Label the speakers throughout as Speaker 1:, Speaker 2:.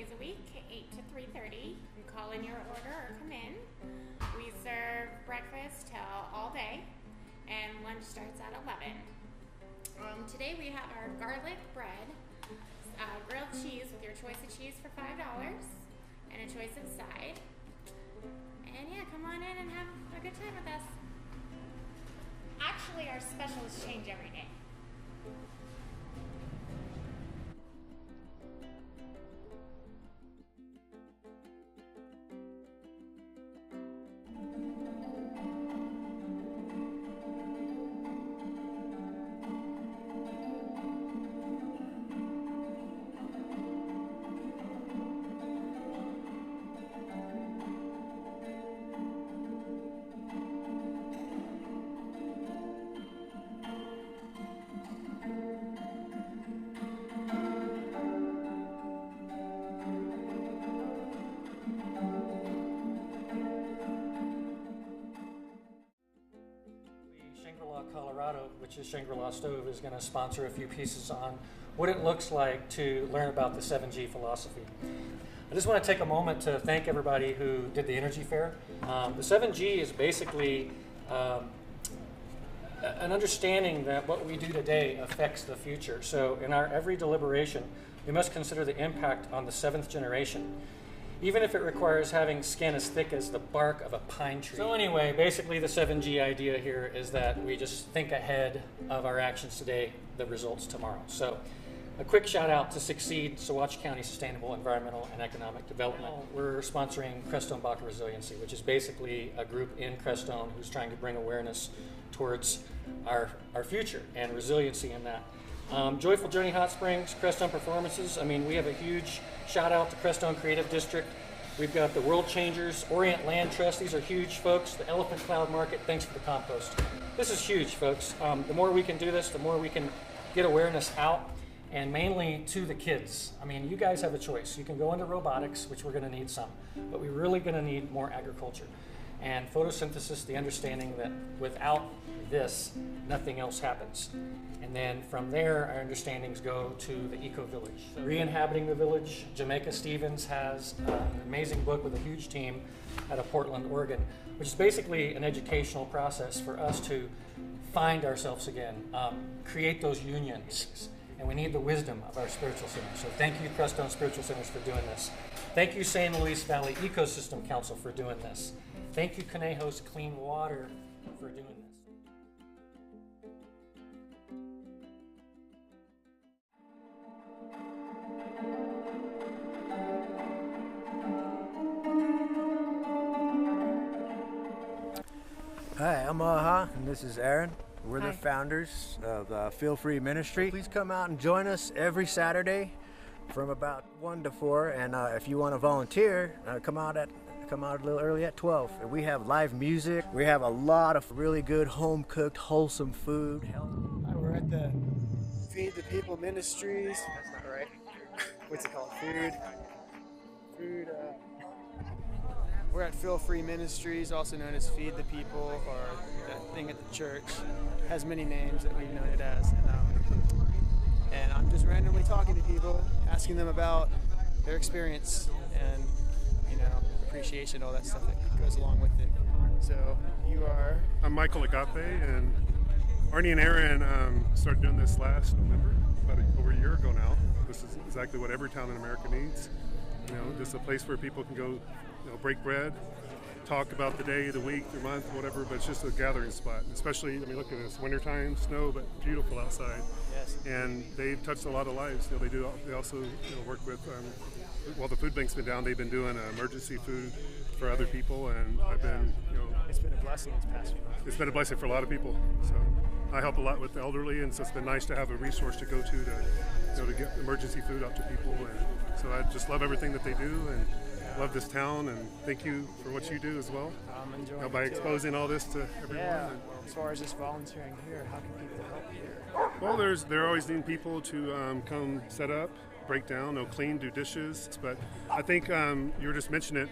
Speaker 1: days a week, 8 to 3:30. You call in your order or come in. We serve breakfast till all day, and lunch starts at 11. Today we have our garlic bread, grilled cheese with your choice of cheese for $5, and a choice of side. And yeah, come on in and have a good time with us. Actually, our specials change every day.
Speaker 2: Colorado, which is Shangri-La Stove, is going to sponsor a few pieces on what it looks like to learn about the 7G philosophy. I just want to take a moment to thank everybody who did the Energy Fair. The 7G is basically an understanding that what we do today affects the future. So in our every deliberation, we must consider the impact on the 7th generation, even if it requires having skin as thick as the bark of a pine tree. So anyway, basically the 7G idea here is that we just think ahead of our actions today, the results tomorrow. So a quick shout out to Succeed, Saguache County Sustainable Environmental and Economic Development. We're sponsoring Crestone Baca Resiliency, which is basically a group in Crestone who's trying to bring awareness towards our future and resiliency in that. Joyful Journey Hot Springs, Crestone Performances. I mean, we have a huge shout out to Crestone Creative District. We've got the World Changers, Orient Land Trust. These are huge folks. The Elephant Cloud Market. Thanks for the compost. This is huge, folks. The more we can do this, the more we can get awareness out, and mainly to the kids. I mean, you guys have a choice. You can go into robotics, which we're going to need some, but we're really going to need more agriculture. And photosynthesis, the understanding that without this, nothing else happens. And then from there, our understandings go to the eco-village. So re-inhabiting the village, Jamaica Stevens has an amazing book with a huge team out of Portland, Oregon, which is basically an educational process for us to find ourselves again, create those unions. And we need the wisdom of our spiritual centers. So thank you, Crestone Spiritual Centers, for doing this. Thank you, San Luis Valley Ecosystem Council, for doing this. Thank you, Conejos Clean Water, for doing this.
Speaker 3: Hi, I'm Aha, and this is Aaron. We're
Speaker 1: Hi.
Speaker 3: the founders of Feel Free Ministry. Please come out and join us every Saturday from about 1 to 4. And if you want to volunteer, come out a little early at 12. And we have live music. We have a lot of really good home-cooked, wholesome food.
Speaker 4: Hi, we're at the Feed the People Ministries. That's not right. What's it called? Food. We're at Feel Free Ministries, also known as Feed the People, or that thing at the church. It has many names that we've known it as. And I'm just randomly talking to people, asking them about their experience and, appreciation, all that stuff that goes along with it. So you are?
Speaker 5: I'm Michael Agape, and Arnie and Aaron started doing this last November, about over a year ago now. This is exactly what every town in America needs. Just a place where people can go, break bread, talk about the day, the week, the month, whatever, but it's just a gathering spot. Especially, look at this, wintertime, snow, but beautiful outside.
Speaker 4: Yes.
Speaker 5: And they've touched a lot of lives. They also work with, while the food bank's been down, they've been doing emergency food for other people, and I've been,
Speaker 4: It's been a blessing this past few months.
Speaker 5: it's been a blessing for a lot of people. So I help a lot with the elderly, and so it's been nice to have a resource to go to get emergency food out to people. And so I just love everything that they do, and love this town, and thank you for what you do as well.
Speaker 4: I'm enjoying
Speaker 5: By
Speaker 4: it too.
Speaker 5: exposing all this to everyone.
Speaker 4: Yeah.
Speaker 5: And,
Speaker 4: As far as just volunteering here, how can people help here?
Speaker 5: well, they're always needing people to come set up, break down, clean, do dishes. But I think you were just mentioning it,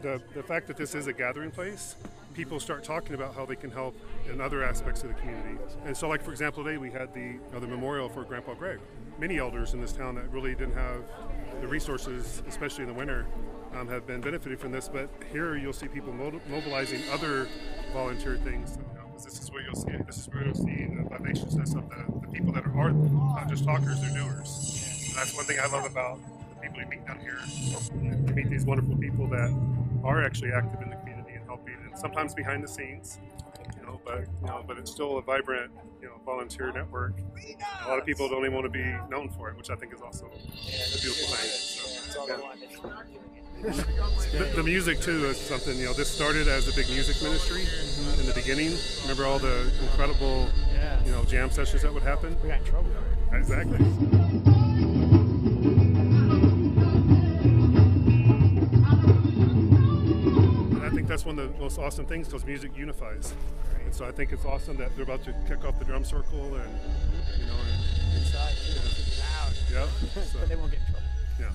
Speaker 5: the fact that this is a gathering place, people start talking about how they can help in other aspects of the community. And so, like for example, today we had the memorial for Grandpa Greg. many elders in this town that really didn't have the resources, especially in the winter, have been benefiting from this. But here you'll see people mobilizing other volunteer things. So, this is where you'll see it. This is where you'll see the vivaciousness of the people that are not just talkers, they're doers. And that's one thing I love about the people you meet down here. You meet these wonderful people that are actually active in the community and helping, and sometimes behind the scenes. But it's still a vibrant, volunteer network. A lot of people don't even want to be known for it, which I think is also a beautiful thing. So, the music too is something. This started as a big music ministry in the beginning. Remember all the incredible, jam sessions that would happen?
Speaker 4: We got in trouble.
Speaker 5: Exactly. And I think that's one of the most awesome things, because music unifies. And so I think it's awesome that they're about to kick off the drum circle and
Speaker 4: Inside too. It's loud.
Speaker 5: Yeah. So,
Speaker 4: But they won't get in trouble.
Speaker 5: yeah.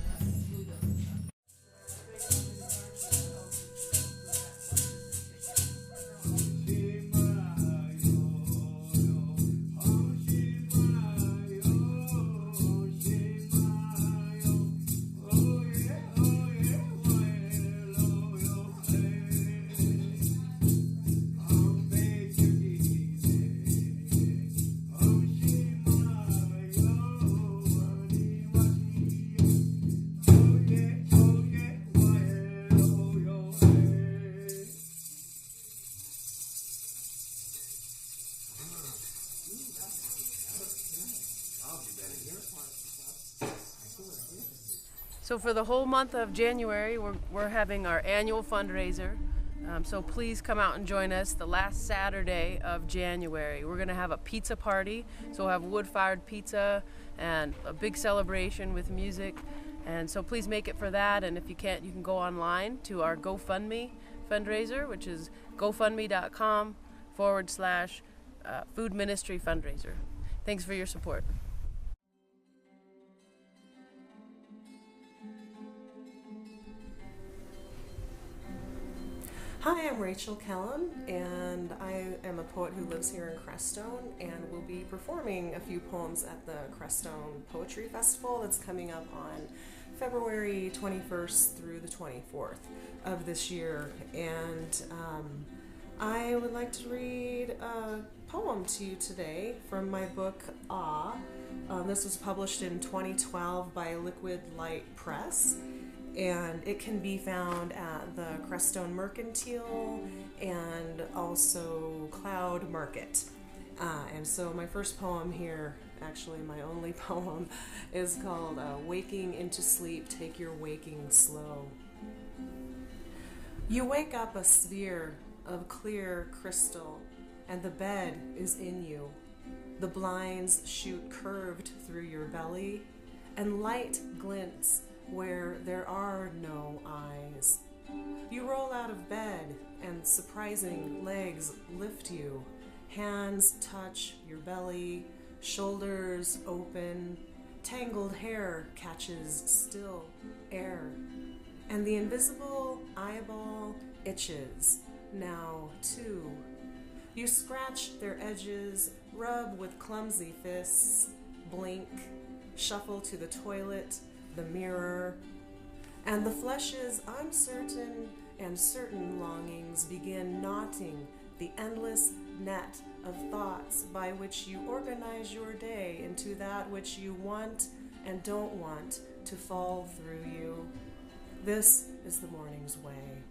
Speaker 6: So for the whole month of January, we're having our annual fundraiser. So please come out and join us the last Saturday of January. We're gonna have a pizza party. So we'll have wood-fired pizza and a big celebration with music. And so please make it for that. And if you can't, you can go online to our GoFundMe fundraiser, which is gofundme.com/food ministry fundraiser. Thanks for your support.
Speaker 7: Hi, I'm Rachel Kellum, and I am a poet who lives here in Crestone, and will be performing a few poems at the Crestone Poetry Festival that's coming up on February 21st through the 24th of this year. And I would like to read a poem to you today from my book, Ah. This was published in 2012 by Liquid Light Press. And it can be found at the Crestone Mercantile and also Cloud Market. And so my first poem here, actually my only poem, is called Waking into Sleep, Take Your Waking Slow. You wake up a sphere of clear crystal, and the bed is in you. The blinds shoot curved through your belly, and light glints where there are no eyes. You roll out of bed, and surprising legs lift you. Hands touch your belly, shoulders open, tangled hair catches still air, and the invisible eyeball itches, now too. You scratch their edges, rub with clumsy fists, blink, shuffle to the toilet, the mirror, and the flesh's uncertain and certain longings begin knotting the endless net of thoughts by which you organize your day into that which you want and don't want to fall through you. This is the morning's way.